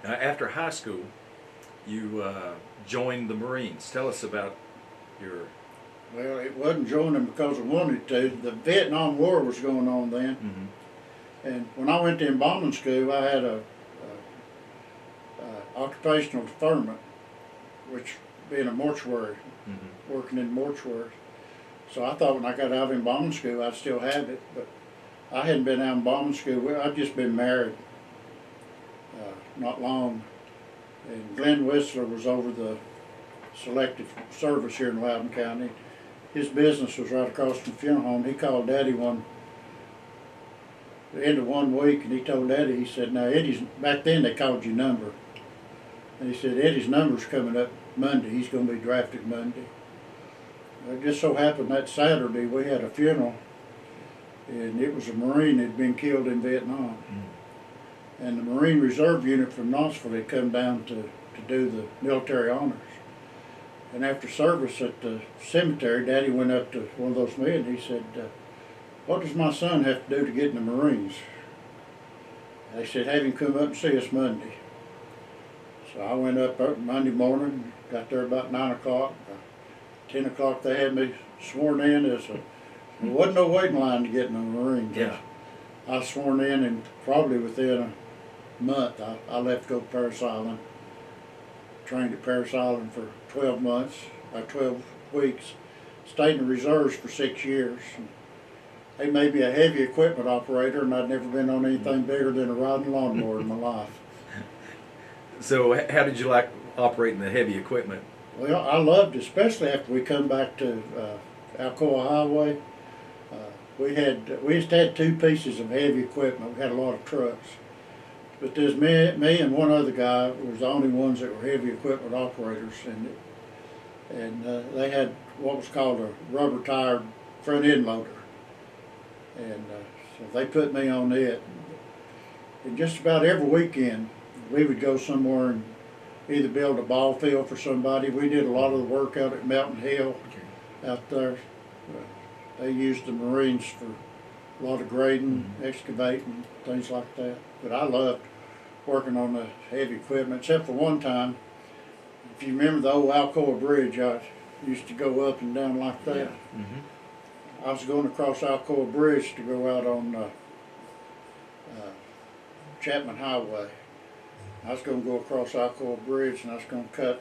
After high school, you joined the Marines. Tell us about your. Well, it wasn't joining because I wanted to. The Vietnam War was going on then, and when I went to embalming school, I had a occupational deferment, which being a mortuary, working in mortuary. So I thought when I got out of embalming school, I'd still have it, but I hadn't been out of embalming school. I'd just been married not long, and Glenn Whistler was over the selective service here in Loudoun County. His business was right across from the funeral home. He called Daddy the end of one week, and he told Daddy, he said, now Eddie's, back then they called your number. And he said, Eddie's number's coming up Monday. He's going to be drafted Monday. It just so happened that Saturday we had a funeral, and it was a Marine that had been killed in Vietnam. And the Marine Reserve Unit from Knoxville had come down to do the military honors. And after service at the cemetery, Daddy went up to one of those men and he said, what does my son have to do to get in the Marines? They said, have him come up and see us Monday. So I went up Monday morning, got there about 9 o'clock. 10 o'clock they had me sworn in as a, there wasn't no waiting line to get in the Marines. Yeah. I was sworn in, and probably within a month I left to go to Paris Island. Trained at Paris Island for 12 months, 12 weeks. Stayed in the reserves for 6 years. They made me a heavy equipment operator, and I'd never been on anything bigger than a riding lawnmower in my life. So how did you like operating the heavy equipment? Well, I loved it, especially after we come back to Alcoa Highway. We just had 2 pieces of heavy equipment. We had a lot of trucks. But there's me and one other guy was the only ones that were heavy equipment operators, and they had what was called a rubber tired front end loader, and so they put me on it. And just about every weekend we would go somewhere and either build a ball field for somebody. We did a lot of the work out at Mountain Hill out there. They used the Marines for a lot of grading, excavating, things like that. But I loved working on the heavy equipment, except for one time. If you remember the old Alcoa Bridge, I used to go up and down like that. Yeah. I was going across Alcoa Bridge to go out on Chapman Highway. I was going to go across Alcoa Bridge, and I was going to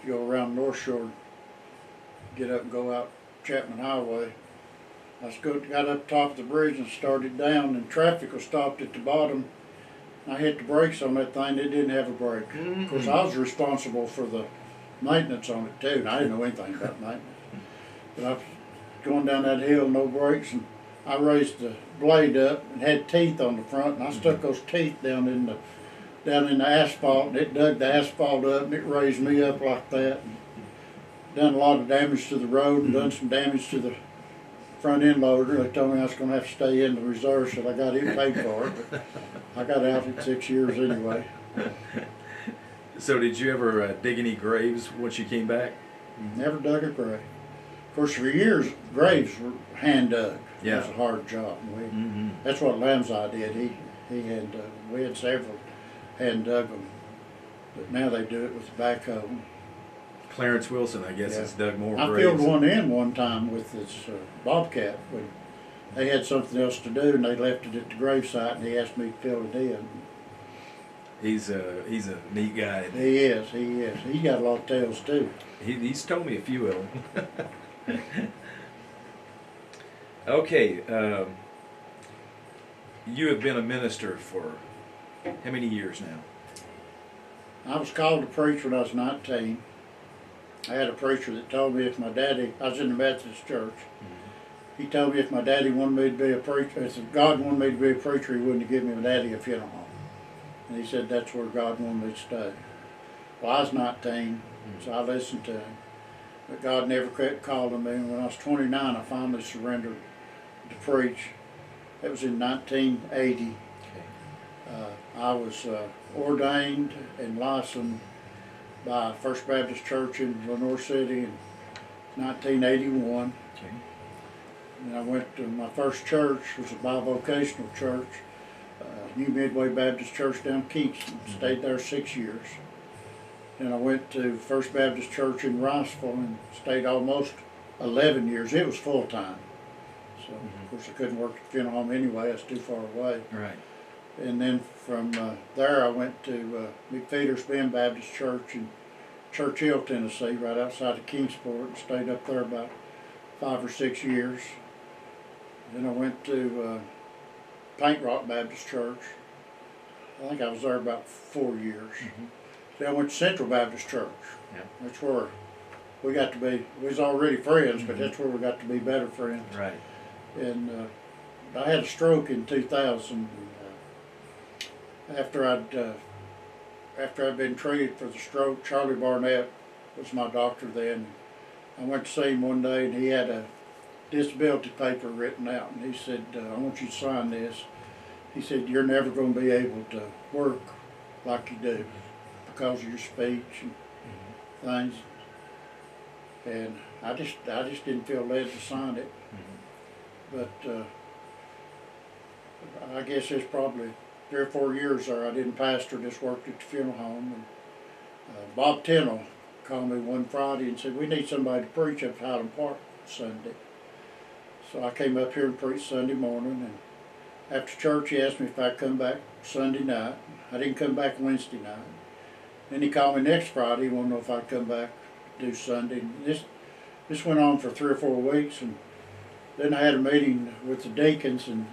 go around North Shore, get up and go out Chapman Highway. Got up top of the bridge and started down, and traffic was stopped at the bottom. I hit the brakes on that thing. It didn't have a brake. Of course, I was responsible for the maintenance on it too, and I didn't know anything about maintenance. But I was going down that hill, no brakes, and I raised the blade up and had teeth on the front, and I stuck those teeth down in the asphalt, and it dug the asphalt up, and it raised me up like that. And done a lot of damage to the road, and done some damage to the front end loader. They told me I was going to have to stay in the reserve, so I got it paid for it. But I got out in 6 years anyway. So did you ever dig any graves once you came back? Never dug a grave. Of course, for years, graves were hand dug. Yeah. It was a hard job. That's what Lamseye did. He had we had several hand dug them, but now they do it with the backhoe. Clarence Wilson, I guess, has dug more I graves. filled one in one time with this bobcat when they had something else to do, and they left it at the gravesite, and he asked me to fill it in. He's a neat guy. He is. He's got a lot of tales too. He's told me a few of them. Okay, you have been a minister for how many years now? I was called to preach when I was 19. I had a preacher that told me if my daddy, I was in the Methodist church, he told me if my daddy wanted me to be a preacher, if God wanted me to be a preacher, he wouldn't have given me my daddy a funeral home. And he said that's where God wanted me to stay. Well, I was 19, so I listened to him. But God never quit calling me. And when I was 29, I finally surrendered to preach. That was in 1980. I was ordained and licensed by First Baptist Church in Lenoir City in 1981. Okay. And I went to my first church, was a bivocational church. New Midway Baptist Church down Kingston. Stayed there 6 years. Then I went to First Baptist Church in Riceville and stayed almost 11 years. It was full time. So, of course, I couldn't work at the funeral home anyway. It's too far away. Right. And then from there, I went to McFeeder's Bend Baptist Church in Churchill, Tennessee, right outside of Kingsport, and stayed up there about 5 or 6 years. Then I went to Paint Rock Baptist Church. I think I was there about 4 years. Then I went to Central Baptist Church. Yeah. That's where we got to be. We was already friends, but that's where we got to be better friends. Right. And I had a stroke in 2000. After I'd been treated for the stroke, Charlie Barnett was my doctor then. I went to see him one day, and he had a disability paper written out, and he said, "I want you to sign this." He said, "You're never going to be able to work like you do because of your speech and things." And I just didn't feel led to sign it. But I guess it's probably 3 or 4 years there. I didn't pastor, just worked at the funeral home. And Bob Tennell called me one Friday and said, "We need somebody to preach at Highland Park Sunday." So I came up here and preached Sunday morning, and after church he asked me if I'd come back Sunday night. I didn't come back Wednesday night. Then he called me next Friday, he wanted to know if I'd come back to do Sunday. And this went on for 3 or 4 weeks, and then I had a meeting with the deacons, and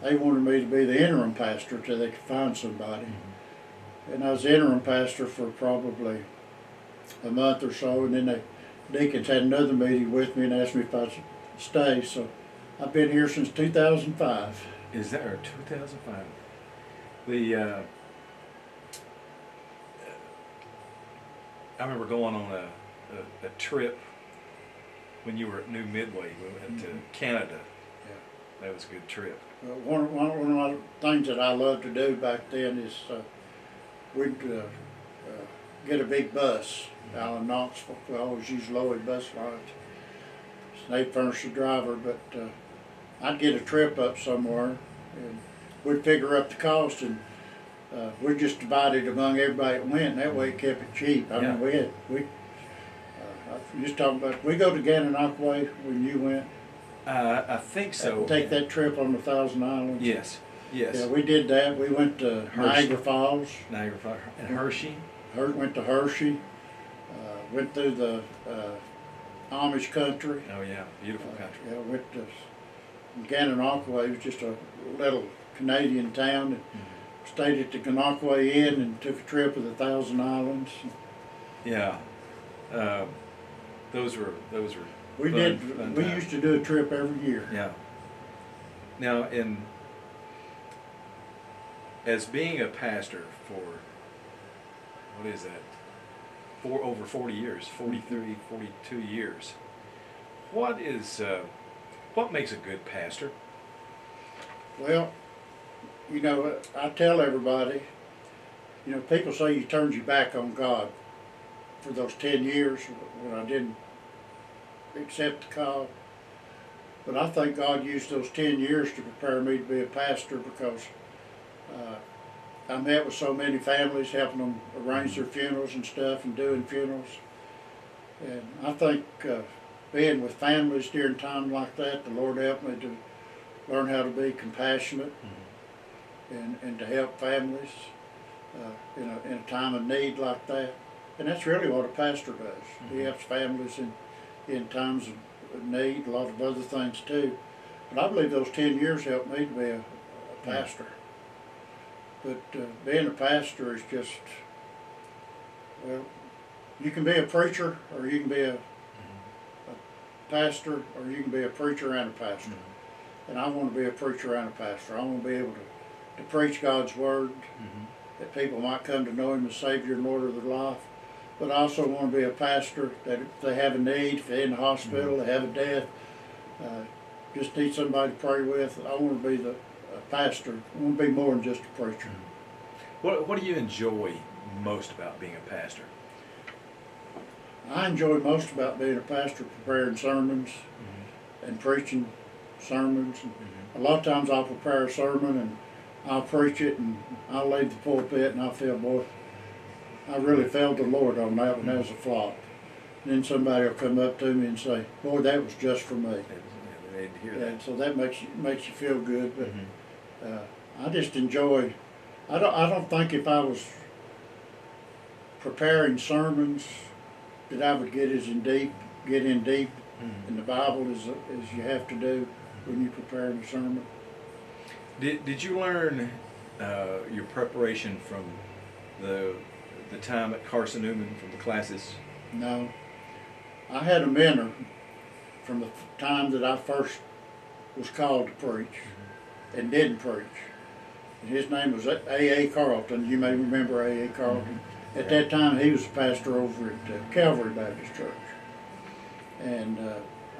they wanted me to be the interim pastor till they could find somebody. And I was the interim pastor for probably a month or so, and then the deacons had another meeting with me and asked me if I'd stay. So I've been here since 2005. Is that 2005? I remember going on a trip when you were at New Midway. We went to Canada. Yeah, that was a good trip. One of the things that I loved to do back then is we'd get a big bus out of Knoxville. We always used Lloyd bus lines. They furnished the driver, but I'd get a trip up somewhere, and we'd figure up the cost, and we just divided among everybody that went, and that way it kept it cheap. I mean, we just talking about, we go to Gananoque when you went. I think so. Take that trip on the Thousand Islands. Yes, yes. Yeah, we did that. We went to Niagara Falls. Niagara Falls and Hershey. Went to Hershey. Went through the Amish country. Oh yeah, beautiful country. Yeah, went to Gananoque. It was just a little Canadian town. And stayed at the Gananoque Inn and took a trip of the Thousand Islands. Yeah, those were. We fun we times. used to do a trip every year. Yeah. Now, as being a pastor for, what is that, over 40 years, 43, 42 years, what makes a good pastor? Well, I tell everybody, people say you turned your back on God for those 10 years when I didn't accept the call. But I think God used those 10 years to prepare me to be a pastor, because I met with so many families, helping them arrange their funerals and stuff, and doing funerals. And I think being with families during times like that, the Lord helped me to learn how to be compassionate and to help families in a time of need like that. And that's really what a pastor does. He helps families in times of need, a lot of other things too. But I believe those 10 years helped me to be a pastor. But being a pastor is just, well, you can be a preacher, or you can be a pastor, or you can be a preacher and a pastor. And I want to be a preacher and a pastor. I want to be able to preach God's word, that people might come to know Him as Savior and Lord of their life. But I also want to be a pastor that if they have a need, if they're in the hospital, they have a death, just need somebody to pray with. I want to be a pastor. I want to be more than just a preacher. What do you enjoy most about being a pastor? I enjoy most about being a pastor preparing sermons and preaching sermons. A lot of times I'll prepare a sermon and I'll preach it and I'll leave the pulpit and I feel, boy, I really failed the Lord on that one. That was a flop. Then somebody will come up to me and say, boy, that was just for me. Yeah, they need to hear that. And so that makes you feel good. But Mm-hmm. I just enjoy. I don't think if I was preparing sermons that I would get in deep Mm-hmm. in the Bible as you have to do when you're preparing a sermon. Did you learn your preparation from the time at Carson Newman, from the classes? No, I had a mentor from the time that I first was called to preach and didn't preach. And his name was A.A. Carlton. You may remember A.A. Carlton. At that time, he was a pastor over at Calvary Baptist Church. And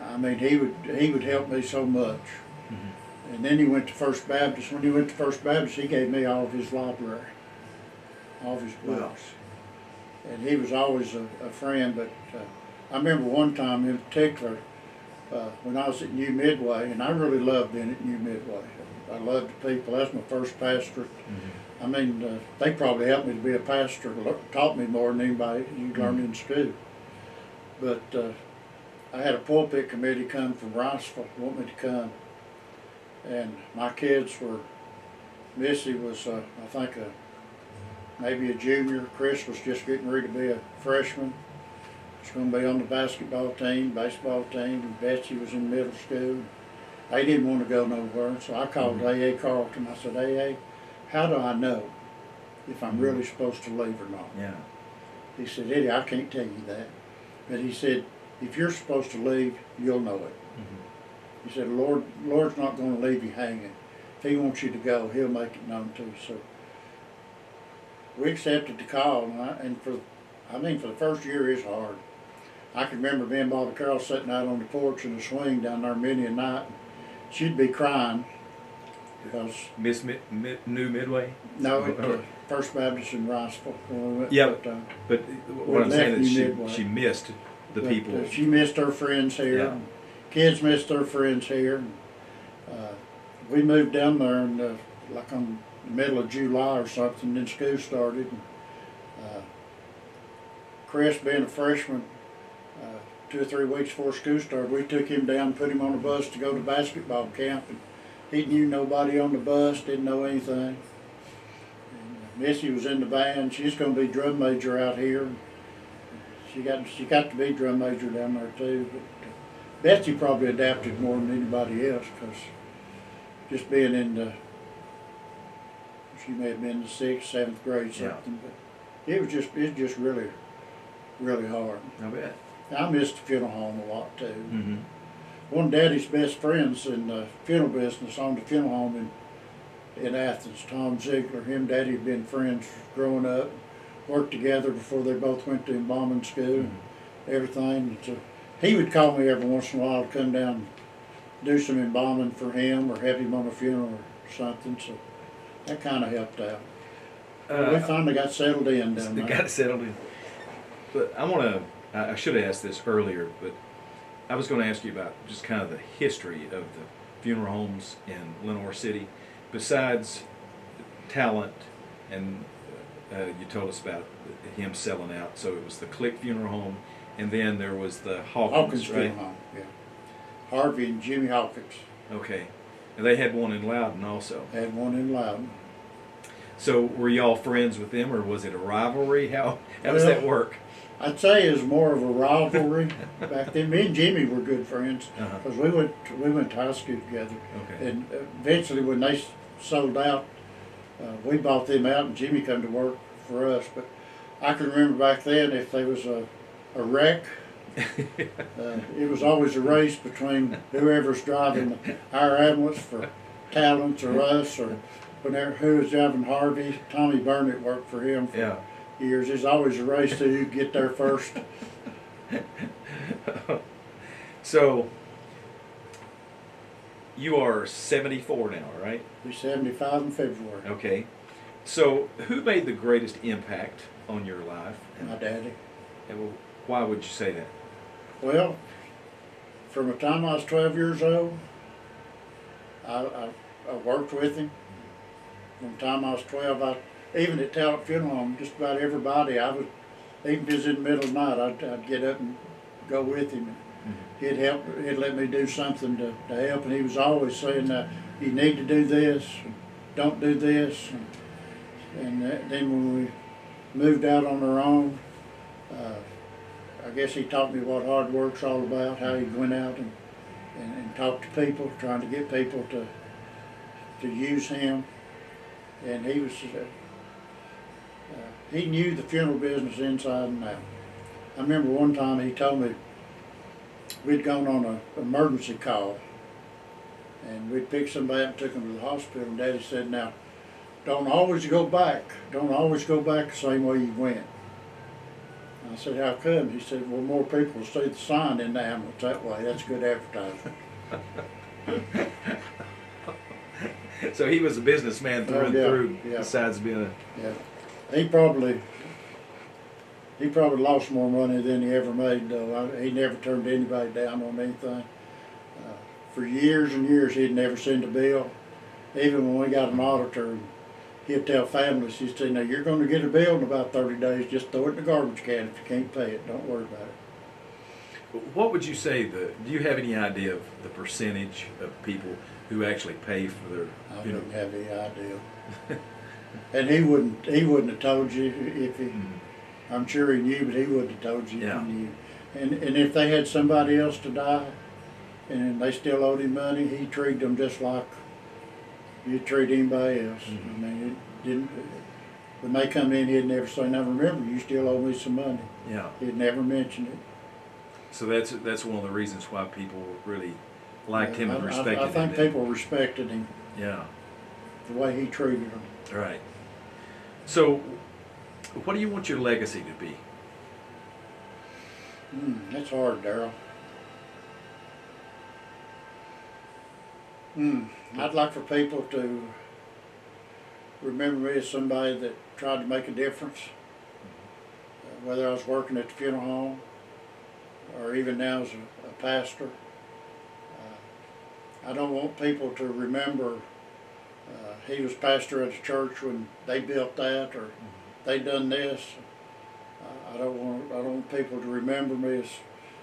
I mean, he would help me so much. Mm-hmm. And then he went to First Baptist. When he went to First Baptist, he gave me all of his library, all of his books. Wow. And he was always a friend. But I remember one time in particular, when I was at New Midway, and I really loved being at New Midway. I loved the people. That's my first pastorate. Mm-hmm. I mean, they probably helped me to be a pastor, taught me more than anybody you learned in school. But I had a pulpit committee come from Riceville, want me to come. And my kids were, Missy was, I think, maybe a junior. Chris was just getting ready to be a freshman. She's going to be on the basketball team, baseball team, and Betsy was in middle school. They didn't want to go nowhere, so I called A.A. Carlton. I said, A.A., how do I know if I'm really supposed to leave or not? Yeah. He said, Eddie, I can't tell you that. But he said, if you're supposed to leave, you'll know it. Mm-hmm. He said, Lord's not going to leave you hanging. If he wants you to go, he'll make it known to you. So we accepted the call, and for the first year, it's hard. I can remember me and Bobby Carroll sitting out on the porch in the swing down there many a night. She'd be crying because New Midway? no, at First Baptist in Riceville. When we went, Yeah, but what I'm left saying is Midway. she missed the people. She missed her friends here. Yeah. And kids missed their friends here. And, we moved down there in like on the middle of July or something. Then school started. And, Chris, being a freshman, 2 or 3 weeks before school started, we took him down, put him on a bus to go to basketball camp. And he knew nobody on the bus, didn't know anything. And Missy was in the band. She's going to be drum major out here. She got to be drum major down there too. But Betsy probably adapted more than anybody else because just being in she may have been in the 6th, 7th grade something. Yeah. But it was just really, really hard. I bet. I missed the funeral home a lot too. Mm-hmm. One of Daddy's best friends in the funeral business owned a funeral home in Athens, Tom Ziegler. Him and Daddy had been friends growing up, worked together before they both went to embalming school, everything. And so he would call me every once in a while to come down and do some embalming for him or have him on a funeral or something. So that kind of helped out. We finally got settled in down there. Got settled in. But I should have asked this earlier, but I was going to ask you about just kind of the history of the funeral homes in Lenoir City. Besides talent, and you told us about him selling out, so it was the Click Funeral Home, and then there was the Hawkins, right? Funeral Home, yeah. Harvey and Jimmy Hawkins. Okay. And they had one in Loudon also. Had one in Loudon. So were y'all friends with them, or was it a rivalry? How does that work? I'd say it was more of a rivalry back then. Me and Jimmy were good friends because we went to high school together. Okay. And eventually, when they sold out, we bought them out, and Jimmy come to work for us. But I can remember back then, if there was a wreck, it was always a race between whoever's driving our ambulance for Talents or us, or who was driving Harvey. Tommy Burnett worked for him for years. There's always a race till you get there first. So you are 74 now, right? Be 75 in February. Okay. So who made the greatest impact on your life? My daddy. And why would you say that? Well, from the time I was 12 years old, I worked with him. From the time I was 12, even at Talent Funeral Home, just about everybody, even if it was in the middle of the night, I'd get up and go with him. He'd let me do something to help, and he was always saying, you need to do this, don't do this. And then when we moved out on our own, I guess he taught me what hard work's all about, how he went out and talked to people, trying to get people to use him. And he was, he knew the funeral business inside and out. I remember one time he told me we'd gone on an emergency call, and we'd picked somebody up and took them to the hospital, and Daddy said, now, don't always go back. Don't always go back the same way you went. I said, how come? He said, well, more people will see the sign in the ambulance that way. That's good advertising. So he was a businessman through and through, besides being a... Yeah. He probably lost more money than he ever made, though. He never turned anybody down on anything. For years and years, he'd never sent a bill. Even when we got an auditor, he'd tell families, he'd say, now you're going to get a bill in about 30 days, just throw it in the garbage can. If you can't pay it, don't worry about it. What would you say, do you have any idea of the percentage of people who actually pay for their... I don't have any idea. And he wouldn't have told you if he... I'm sure he knew, but he wouldn't have told you if he knew. And if they had somebody else to die, and they still owed him money, he treated them just like you treat anybody else. I mean, it didn't. When they come in, he'd never say, "Now remember, you still owe me some money." Yeah. He'd never mention it. So that's one of the reasons why people really liked him and respected him. I think people respected him. Yeah. The way he treated them. Right. So, what do you want your legacy to be? That's hard, Darryl. I'd like for people to remember me as somebody that tried to make a difference, whether I was working at the funeral home or even now as a pastor. I don't want people to remember he was pastor at a church when they built that, or they done this. I don't want people to remember me as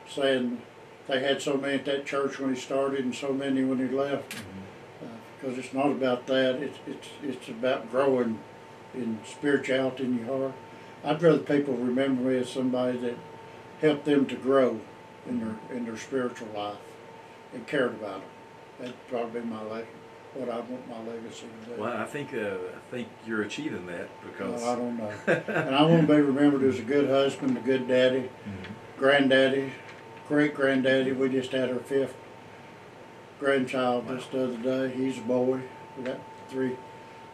saying they had so many at that church when he started and so many when he left. Because it's not about that. It's about growing in spirituality in your heart. I'd rather people remember me as somebody that helped them to grow in their spiritual life and cared about them. That'd probably be my what I want my legacy to be. Well, I think you're achieving that because... Well, I don't know. And I want to be remembered as a good husband, a good daddy, granddaddy, great-granddaddy. We just had our 5th grandchild just the other day. He's a boy. We got three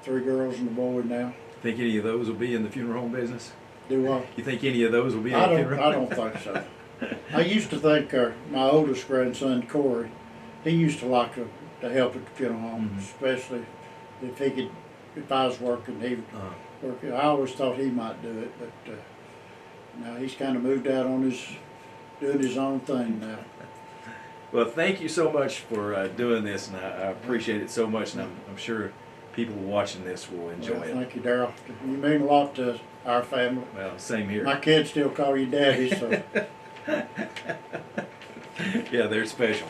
girls and a boy now. Think any of those will be in the funeral home business? Do what? You think any of those will be in the funeral home? I don't think so. I used to think my oldest grandson, Corey, he used to like to help at the funeral home, especially if I was working, he would work. I always thought he might do it, but now he's kind of moved out on doing his own thing now. Well, thank you so much for doing this, and I appreciate it so much, and I'm sure people watching this will enjoy it. Thank you, Darryl. You mean a lot to our family. Well, same here. My kids still call you Daddy, so. Yeah, they're special.